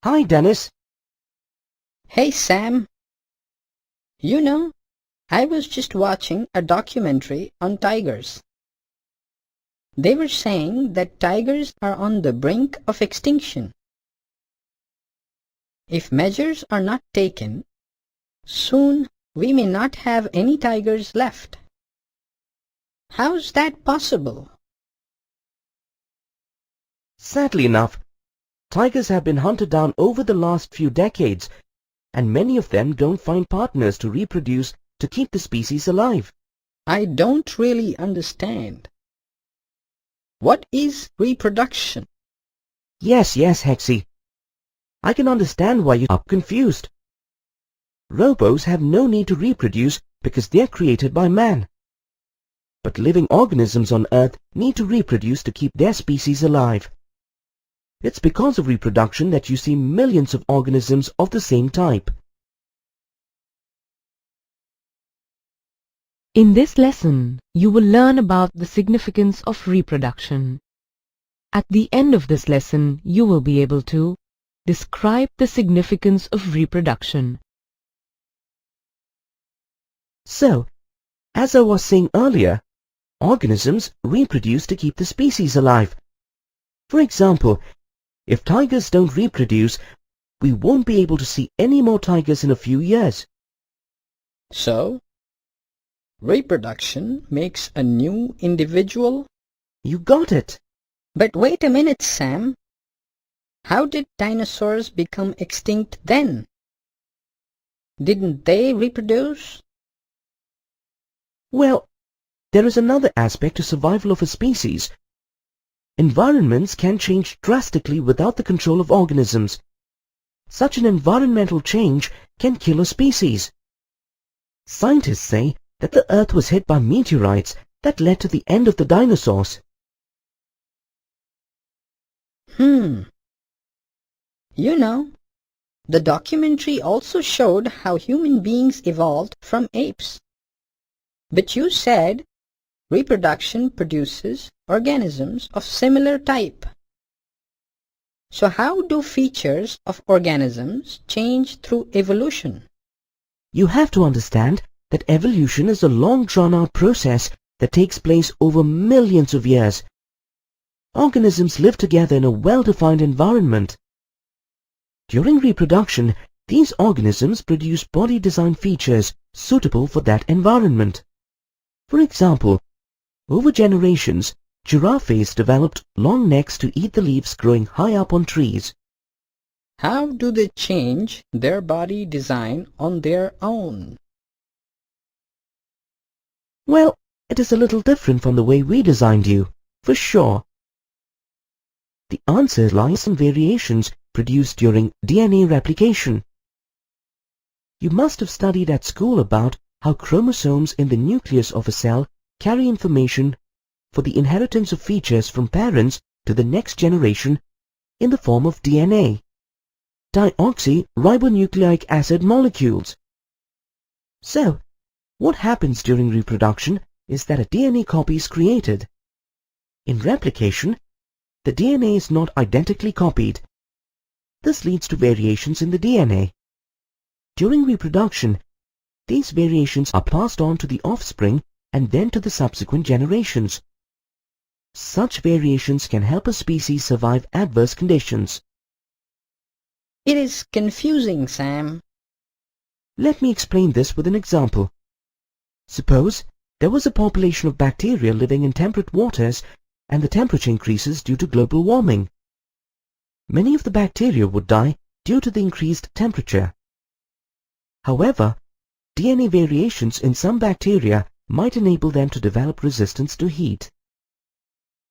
Hi, Dennis. Hey Sam, you know, I was just watching a documentary on tigers. They were saying that tigers are on the brink of extinction. If measures are not taken, soon we may not have any tigers left. How's that possible? Sadly enough, tigers have been hunted down over the last few decades, and many of them don't find partners to reproduce to keep the species alive. I don't really understand. What is reproduction? Yes, Hexie. I can understand why you are confused. Robos have no need to reproduce because they are created by man. But living organisms on Earth need to reproduce to keep their species alive. It's because of reproduction that you see millions of organisms of the same type. In this lesson, you will learn about the significance of reproduction. At the end of this lesson, you will be able to describe the significance of reproduction. So, as I was saying earlier, organisms reproduce to keep the species alive. For example, if tigers don't reproduce, we won't be able to see any more tigers in a few years. So, reproduction makes a new individual? You got it. But wait a minute, Sam. How did dinosaurs become extinct then? Didn't they reproduce? Well, there is another aspect to survival of a species. Environments can change drastically without the control of organisms. Such an environmental change can kill a species. Scientists say that the Earth was hit by meteorites that led to the end of the dinosaurs. You know, the documentary also showed how human beings evolved from apes. But you said reproduction produces organisms of similar type. So how do features of organisms change through evolution? You have to understand that evolution is a long drawn-out process that takes place over millions of years. Organisms live together in a well-defined environment. During reproduction, these organisms produce body design features suitable for that environment. For example, over generations, giraffes developed long necks to eat the leaves growing high up on trees. How do they change their body design on their own? Well, it is a little different from the way we designed you, for sure. The answer lies in variations produced during DNA replication. You must have studied at school about how chromosomes in the nucleus of a cell carry information for the inheritance of features from parents to the next generation in the form of DNA, deoxyribonucleic acid molecules. So, what happens during reproduction is that a DNA copy is created. In replication, the DNA is not identically copied. This leads to variations in the DNA. During reproduction, these variations are passed on to the offspring and then to the subsequent generations. Such variations can help a species survive adverse conditions. It is confusing, Sam. Let me explain this with an example. Suppose there was a population of bacteria living in temperate waters and the temperature increases due to global warming. Many of the bacteria would die due to the increased temperature. However, DNA variations in some bacteria might enable them to develop resistance to heat.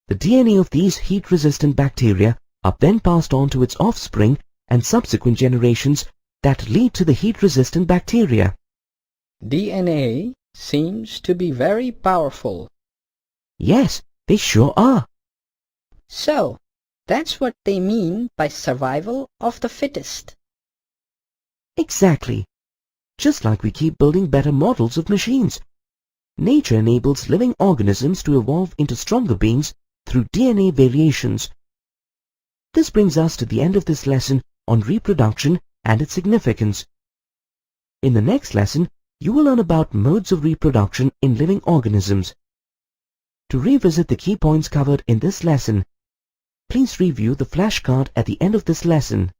The DNA of these heat-resistant bacteria are then passed on to its offspring and subsequent generations that lead to the heat-resistant bacteria. DNA seems to be very powerful. Yes, they sure are. So, that's what they mean by survival of the fittest. Exactly. Just like we keep building better models of machines. Nature enables living organisms to evolve into stronger beings through DNA variations. This brings us to the end of this lesson on reproduction and its significance. In the next lesson, you will learn about modes of reproduction in living organisms. To revisit the key points covered in this lesson, please review the flashcard at the end of this lesson.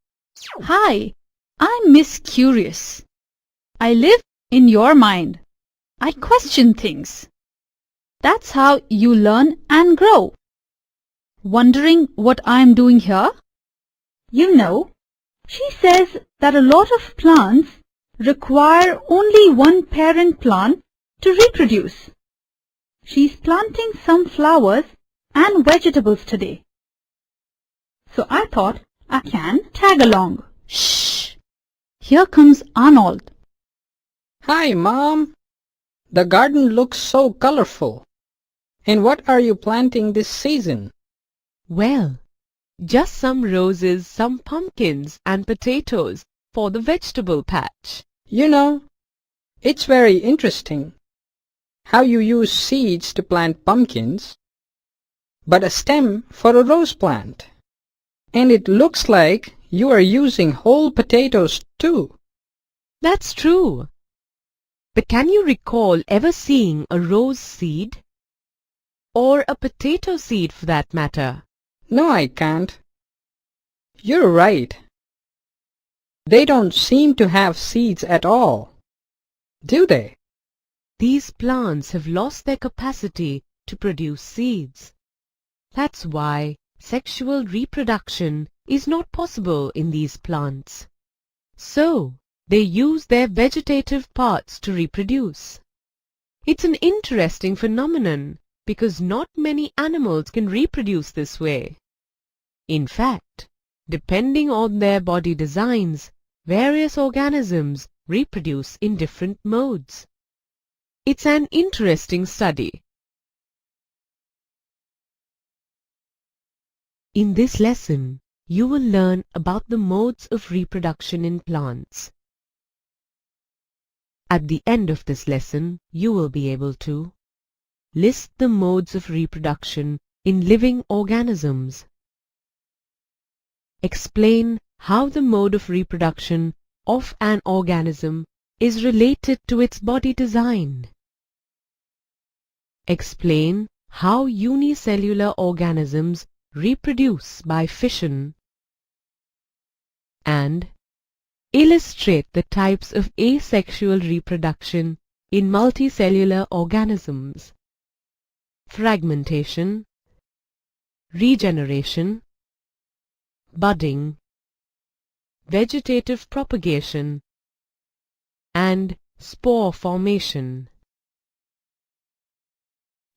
Hi, I'm Miss Curious. I live in your mind. I question things. That's how you learn and grow. Wondering what I'm doing here? You know, she says that a lot of plants require only one parent plant to reproduce. She's planting some flowers and vegetables today. So I thought I can tag along. Shh! Here comes Arnold. Hi, Mom. The garden looks so colorful. And what are you planting this season? Well, just some roses, some pumpkins and potatoes for the vegetable patch. You know, it's very interesting how you use seeds to plant pumpkins, but a stem for a rose plant. And it looks like you are using whole potatoes too. That's true. But can you recall ever seeing a rose seed? Or a potato seed for that matter? No, I can't. You're right. They don't seem to have seeds at all, do they? These plants have lost their capacity to produce seeds. That's why sexual reproduction is not possible in these plants. So, they use their vegetative parts to reproduce. It's an interesting phenomenon because not many animals can reproduce this way. In fact, depending on their body designs, various organisms reproduce in different modes. It's an interesting study. In this lesson, you will learn about the modes of reproduction in plants. At the end of this lesson, you will be able to list the modes of reproduction in living organisms. Explain how the mode of reproduction of an organism is related to its body design. Explain how unicellular organisms reproduce by fission. And illustrate the types of asexual reproduction in multicellular organisms: fragmentation, regeneration, budding, vegetative propagation, and spore formation.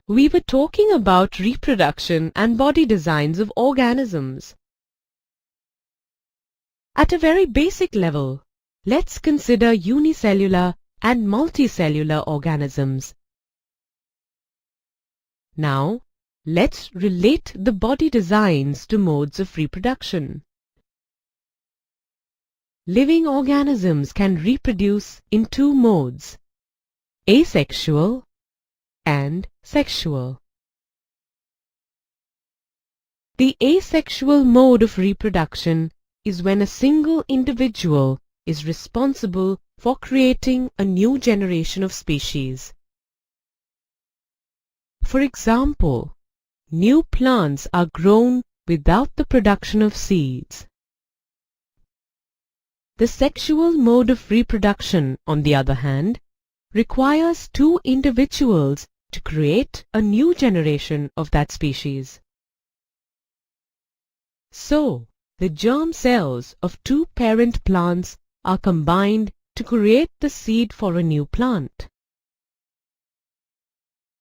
We were talking about reproduction and body designs of organisms. At a very basic level, let's consider unicellular and multicellular organisms. Now, let's relate the body designs to modes of reproduction. Living organisms can reproduce in two modes: asexual and sexual. The asexual mode of reproduction is when a single individual is responsible for creating a new generation of species. For example, new plants are grown without the production of seeds. The sexual mode of reproduction, on the other hand, requires two individuals to create a new generation of that species. So, the germ cells of two parent plants are combined to create the seed for a new plant.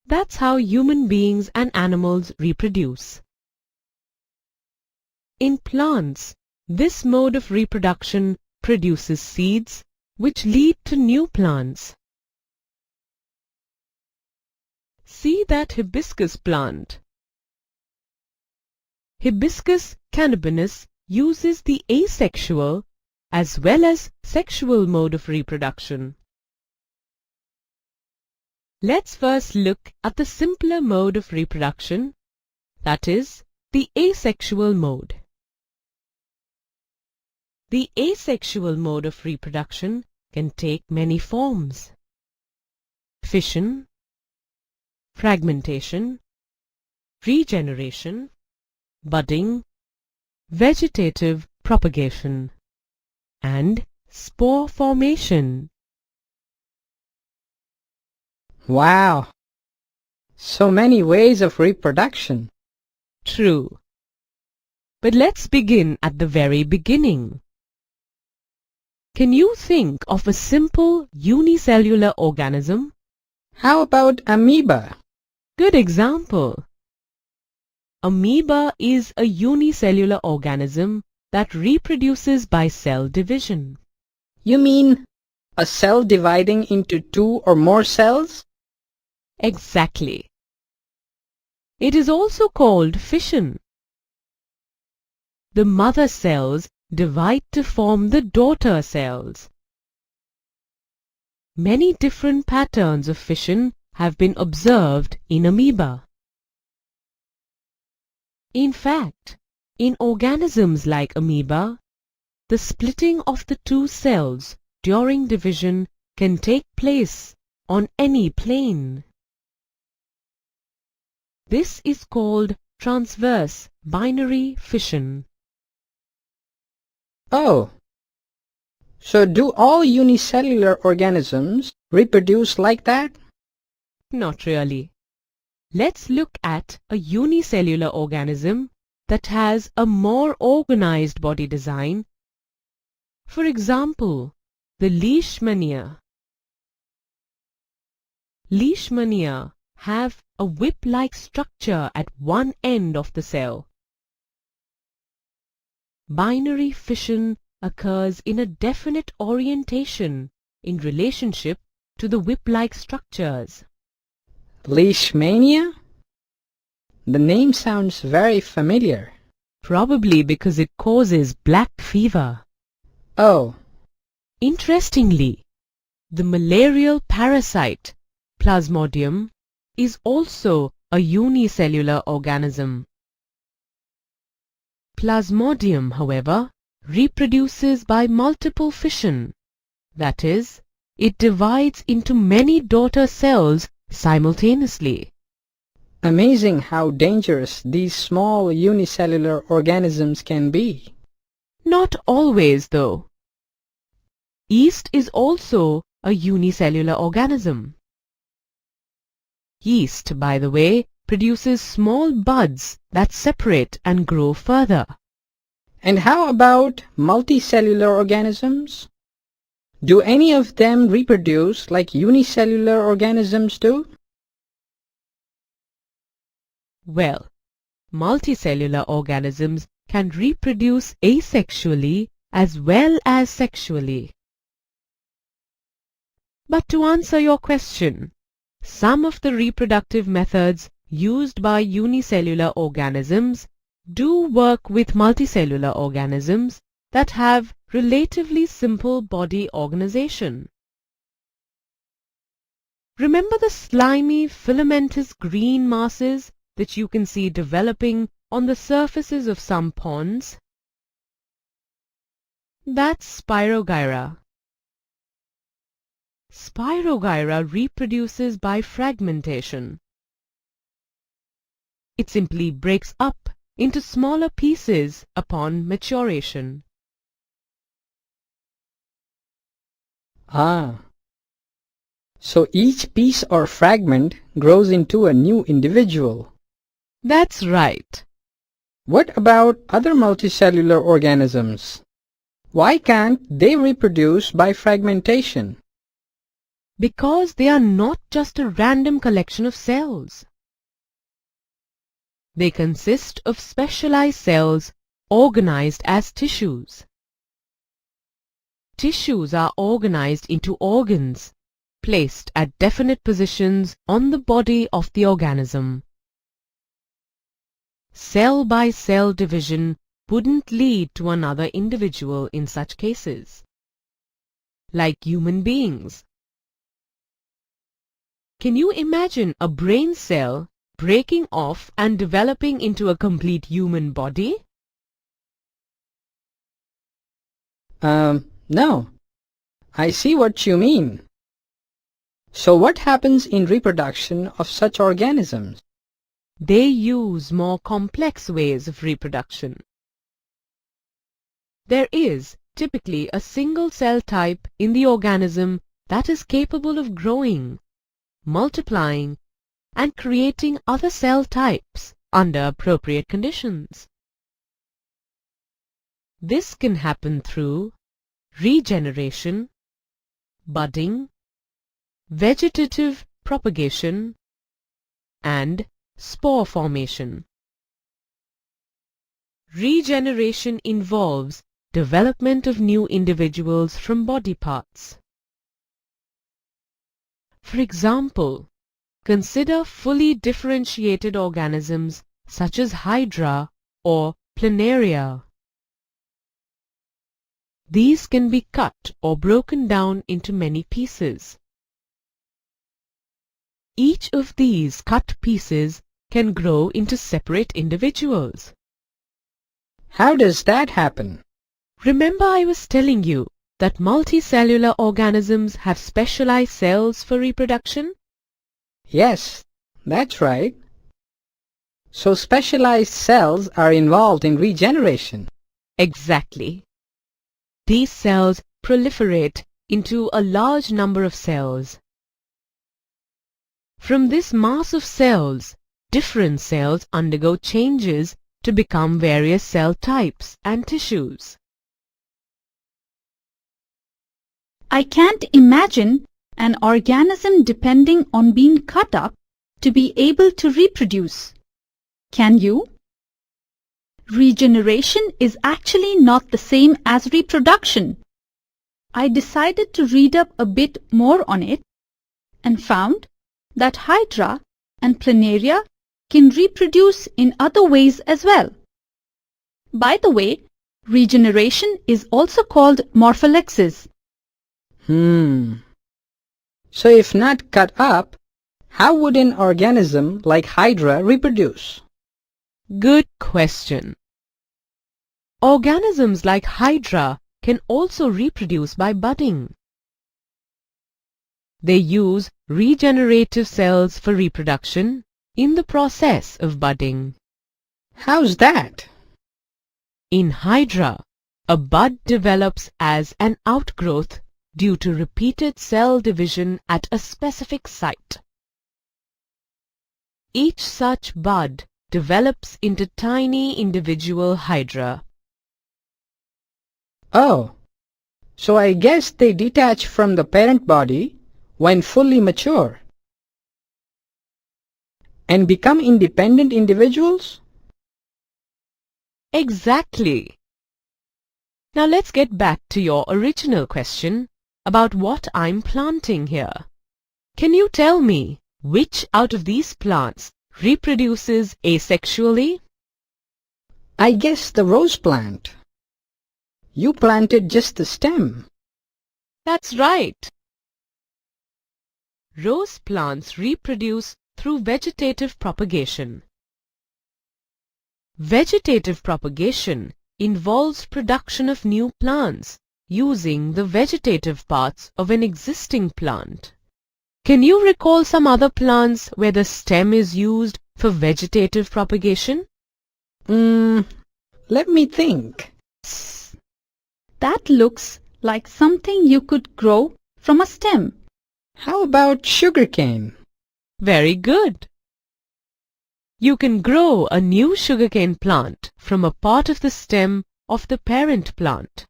That's how human beings and animals reproduce. In plants, this mode of reproduction produces seeds which lead to new plants. See that hibiscus plant. Hibiscus cannabinus uses the asexual as well as sexual mode of reproduction. Let's first look at the simpler mode of reproduction, that is, the asexual mode. The asexual mode of reproduction can take many forms: fission, fragmentation, regeneration, budding, vegetative propagation, and spore formation. Wow! So many ways of reproduction. True. But let's begin at the very beginning. Can you think of a simple unicellular organism? How about amoeba? Good example. Amoeba is a unicellular organism that reproduces by cell division. You mean a cell dividing into two or more cells? Exactly. It is also called fission. The mother cells divide to form the daughter cells. Many different patterns of fission have been observed in amoeba. In fact, in organisms like amoeba, the splitting of the two cells during division can take place on any plane. This is called transverse binary fission. Oh, so do all unicellular organisms reproduce like that? Not really. Let's look at a unicellular organism that has a more organized body design. For example, the Leishmania. Leishmania have a whip-like structure at one end of the cell. Binary fission occurs in a definite orientation in relationship to the whip-like structures. Leishmania? The name sounds very familiar. Probably because it causes black fever. Oh, Interestingly, the malarial parasite Plasmodium is also a unicellular organism. Plasmodium, however, reproduces by multiple fission. That is, it divides into many daughter cells simultaneously. amazing how dangerous these small unicellular organisms can be. Not always, though. Yeast is also a unicellular organism. Yeast, by the way, produces small buds that separate and grow further. And how about multicellular organisms? Do any of them reproduce like unicellular organisms do? Well, multicellular organisms can reproduce asexually as well as sexually. But to answer your question, some of the reproductive methods used by unicellular organisms do work with multicellular organisms that have relatively simple body organization. Remember the slimy filamentous green masses that you can see developing on the surfaces of some ponds? That's Spirogyra. Spirogyra reproduces by fragmentation. It simply breaks up into smaller pieces upon maturation. Ah, so each piece or fragment grows into a new individual. That's right. What about other multicellular organisms? Why can't they reproduce by fragmentation? Because they are not just a random collection of cells. They consist of specialized cells organized as tissues. Tissues are organized into organs, placed at definite positions on the body of the organism. Cell-by-cell division wouldn't lead to another individual in such cases, like human beings. Can you imagine a brain cell breaking off and developing into a complete human body? No. I see what you mean. So what happens in reproduction of such organisms? They use more complex ways of reproduction. There is typically a single cell type in the organism that is capable of growing, multiplying, and creating other cell types under appropriate conditions. This can happen through regeneration, budding, vegetative propagation, and spore formation. Regeneration involves development of new individuals from body parts. For example, consider fully differentiated organisms such as Hydra or Planaria. These can be cut or broken down into many pieces. Each of these cut pieces can grow into separate individuals. How does that happen? Remember I was telling you that multicellular organisms have specialized cells for reproduction? Yes, that's right. So specialized cells are involved in regeneration. Exactly. These cells proliferate into a large number of cells. From this mass of cells, different cells undergo changes to become various cell types and tissues. I can't imagine an organism depending on being cut up to be able to reproduce. Can you? Regeneration is actually not the same as reproduction. I decided to read up a bit more on it and found that Hydra and Planaria can reproduce in other ways as well. By the way, regeneration is also called morpholepsis. So if not cut up, how would an organism like Hydra reproduce? Good question. Organisms like Hydra can also reproduce by budding. They use regenerative cells for reproduction in the process of budding. How's that? In Hydra, a bud develops as an outgrowth due to repeated cell division at a specific site. Each such bud develops into tiny individual Hydra. Oh, so I guess they detach from the parent body when fully mature and become independent individuals? Exactly. Now let's get back to your original question about what I'm planting here. Can you tell me which out of these plants reproduces asexually? I guess the rose plant. You planted just the stem. That's right. Rose plants reproduce through vegetative propagation. Vegetative propagation involves production of new plants using the vegetative parts of an existing plant. Can you recall some other plants where the stem is used for vegetative propagation? Let me think. That looks like something you could grow from a stem. How about sugarcane? Very good. You can grow a new sugarcane plant from a part of the stem of the parent plant.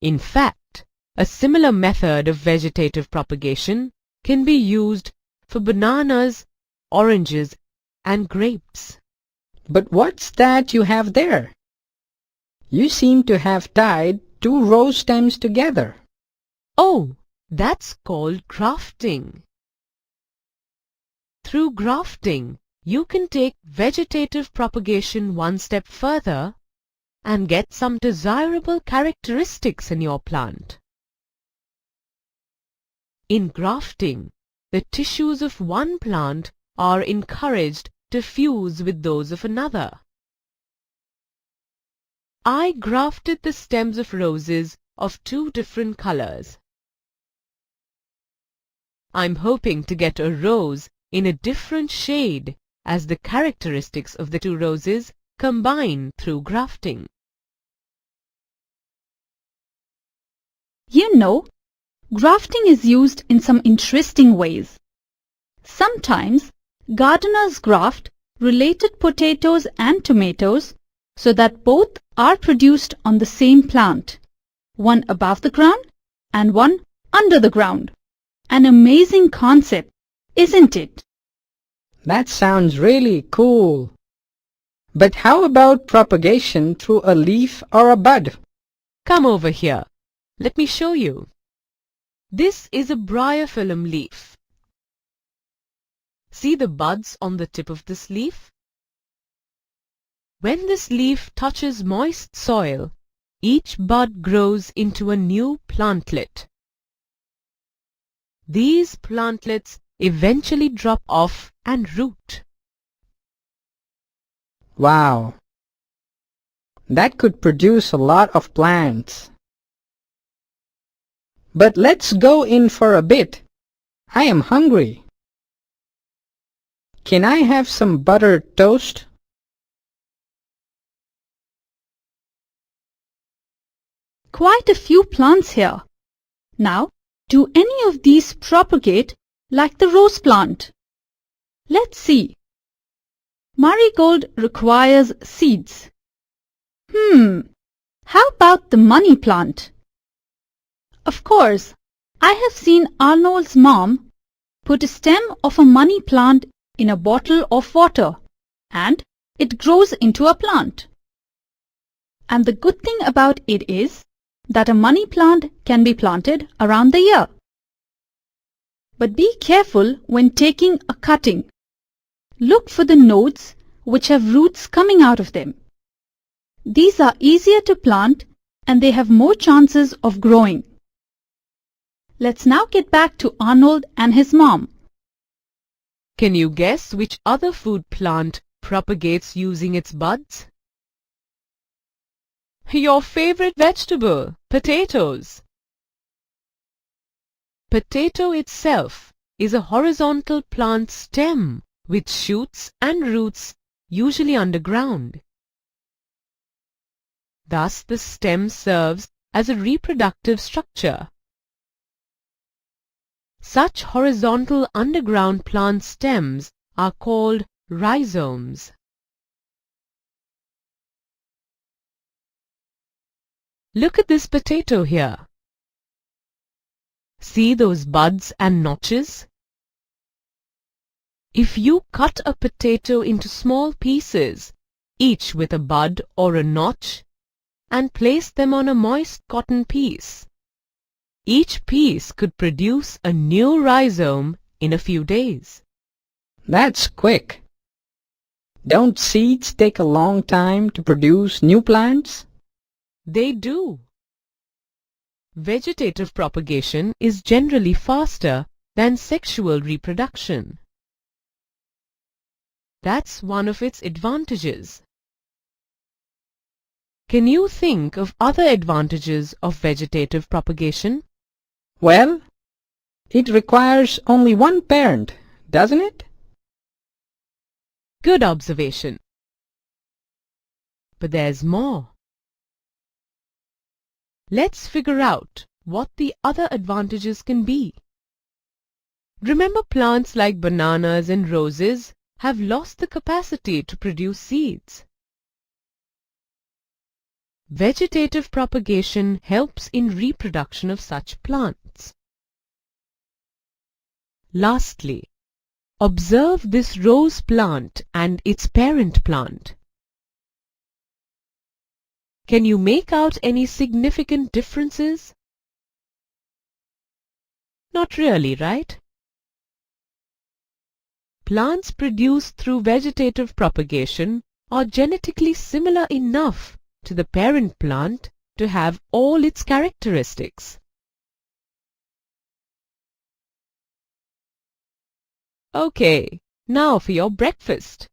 In fact, a similar method of vegetative propagation can be used for bananas, oranges, and grapes. But what's that you have there? You seem to have tied two rose stems together. Oh, that's called grafting. Through grafting, you can take vegetative propagation one step further and get some desirable characteristics in your plant. In grafting, the tissues of one plant are encouraged to fuse with those of another. I grafted the stems of roses of 2 different colors. I'm hoping to get a rose in a different shade as the characteristics of the 2 roses combine through grafting. You know, grafting is used in some interesting ways. Sometimes gardeners graft related potatoes and tomatoes so that both are produced on the same plant, one above the ground and one under the ground. An amazing concept, isn't it? That sounds really cool. But how about propagation through a leaf or a bud? Come over here. Let me show you. This is a bryophyllum leaf. See the buds on the tip of this leaf? When this leaf touches moist soil, each bud grows into a new plantlet. These plantlets eventually drop off and root. Wow! That could produce a lot of plants. But let's go in for a bit. I am hungry. Can I have some buttered toast? Quite a few plants here. Now, do any of these propagate like the rose plant? Let's see. Marigold requires seeds. How about the money plant? Of course, I have seen Arnold's mom put a stem of a money plant in a bottle of water and it grows into a plant. And the good thing about it is that a money plant can be planted around the year. But be careful when taking a cutting. Look for the nodes which have roots coming out of them. These are easier to plant and they have more chances of growing. Let's now get back to Arnold and his mom. Can you guess which other food plant propagates using its buds? Your favorite vegetable, potatoes. Potato itself is a horizontal plant stem with shoots and roots usually underground. Thus the stem serves as a reproductive structure. Such horizontal underground plant stems are called rhizomes. Look at this potato here. See those buds and notches? If you cut a potato into small pieces, each with a bud or a notch, and place them on a moist cotton piece, each piece could produce a new rhizome in a few days. That's quick. Don't seeds take a long time to produce new plants? They do. Vegetative propagation is generally faster than sexual reproduction. That's one of its advantages. Can you think of other advantages of vegetative propagation? Well, it requires only one parent, doesn't it? Good observation. But there's more. Let's figure out what the other advantages can be. Remember, plants like bananas and roses have lost the capacity to produce seeds. Vegetative propagation helps in reproduction of such plants. Lastly, observe this rose plant and its parent plant. Can you make out any significant differences? Not really, right? Plants produced through vegetative propagation are genetically similar enough to the parent plant to have all its characteristics. Okay, now for your breakfast.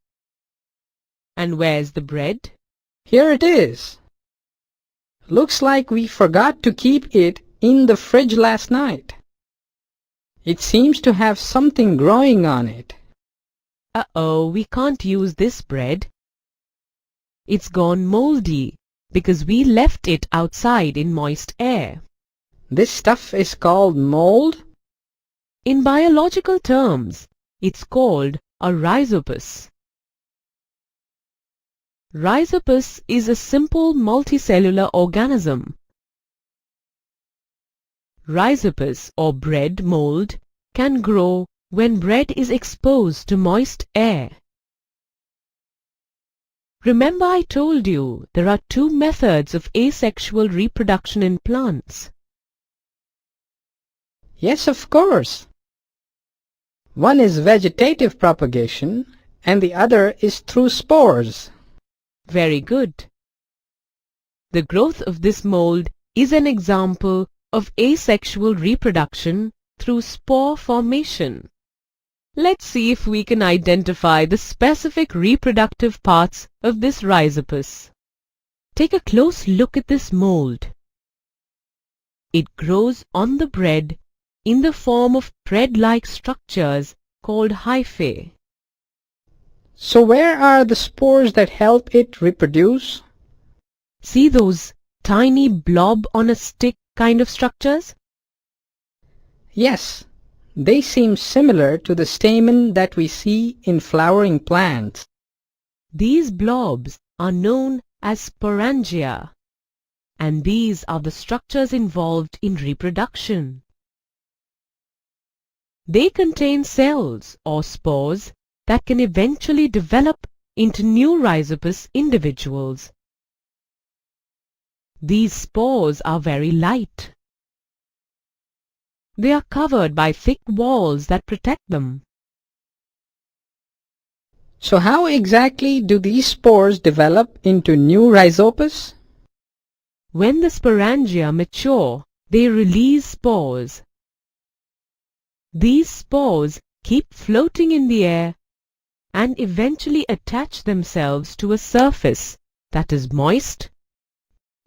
And where's the bread? Here it is. Looks like we forgot to keep it in the fridge last night. It seems to have something growing on it. Uh-oh, we can't use this bread. It's gone moldy because we left it outside in moist air. This stuff is called mold? In biological terms, it's called a rhizopus. Rhizopus is a simple multicellular organism. Rhizopus or bread mold can grow when bread is exposed to moist air. Remember I told you there are two methods of asexual reproduction in plants. Yes, of course. One is vegetative propagation and the other is through spores. Very good. The growth of this mold is an example of asexual reproduction through spore formation. Let's see if we can identify the specific reproductive parts of this rhizopus. Take a close look at this mold. It grows on the bread in the form of thread-like structures called hyphae. So where are the spores that help it reproduce? See those tiny blob on a stick kind of structures? Yes, they seem similar to the stamen that we see in flowering plants. These blobs are known as sporangia, and these are the structures involved in reproduction. They contain cells or spores that can eventually develop into new rhizopus individuals. These spores are very light. They are covered by thick walls that protect them. So how exactly do these spores develop into new rhizopus? When the sporangia mature, they release spores. These spores keep floating in the air and eventually attach themselves to a surface that is moist,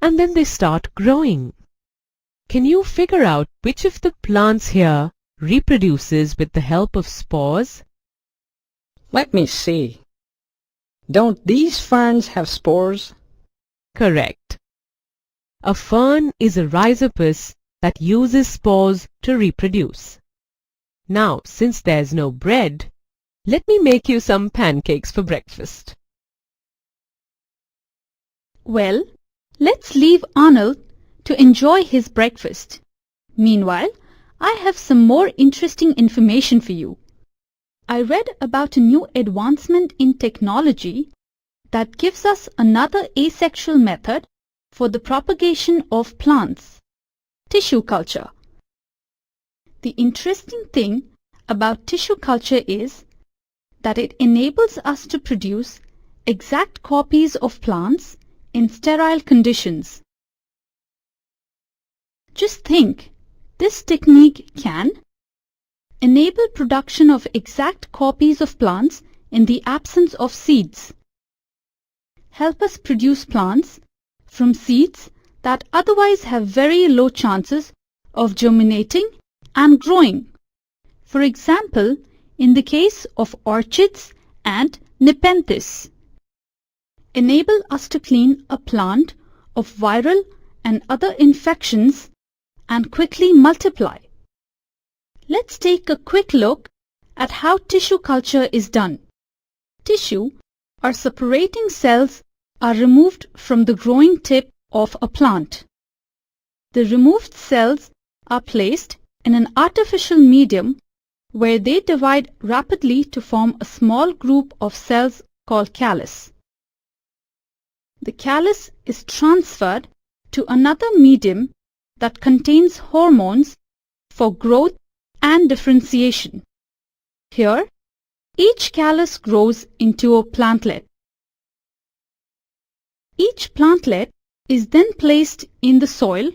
and then they start growing. Can you figure out which of the plants here reproduces with the help of spores? Let me see. Don't these ferns have spores? Correct. A fern is a rhizopus that uses spores to reproduce. Now, since there's no bread, let me make you some pancakes for breakfast. Well, let's leave Arnold to enjoy his breakfast. Meanwhile, I have some more interesting information for you. I read about a new advancement in technology that gives us another asexual method for the propagation of plants, tissue culture. The interesting thing about tissue culture is that it enables us to produce exact copies of plants in sterile conditions. Just think, this technique can enable production of exact copies of plants in the absence of seeds, help us produce plants from seeds that otherwise have very low chances of germinating and growing. For example, in the case of orchids and nepenthes. Enable us to clean a plant of viral and other infections and quickly multiply. Let's take a quick look at how tissue culture is done. Tissue or separating cells are removed from the growing tip of a plant. The removed cells are placed in an artificial medium where they divide rapidly to form a small group of cells called callus. The callus is transferred to another medium that contains hormones for growth and differentiation. Here, each callus grows into a plantlet. Each plantlet is then placed in the soil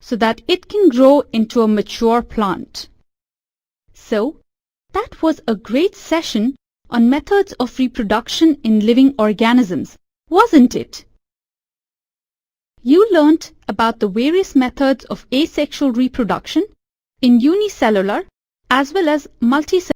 so that it can grow into a mature plant. So, that was a great session on methods of reproduction in living organisms, wasn't it? You learnt about the various methods of asexual reproduction in unicellular as well as multicellular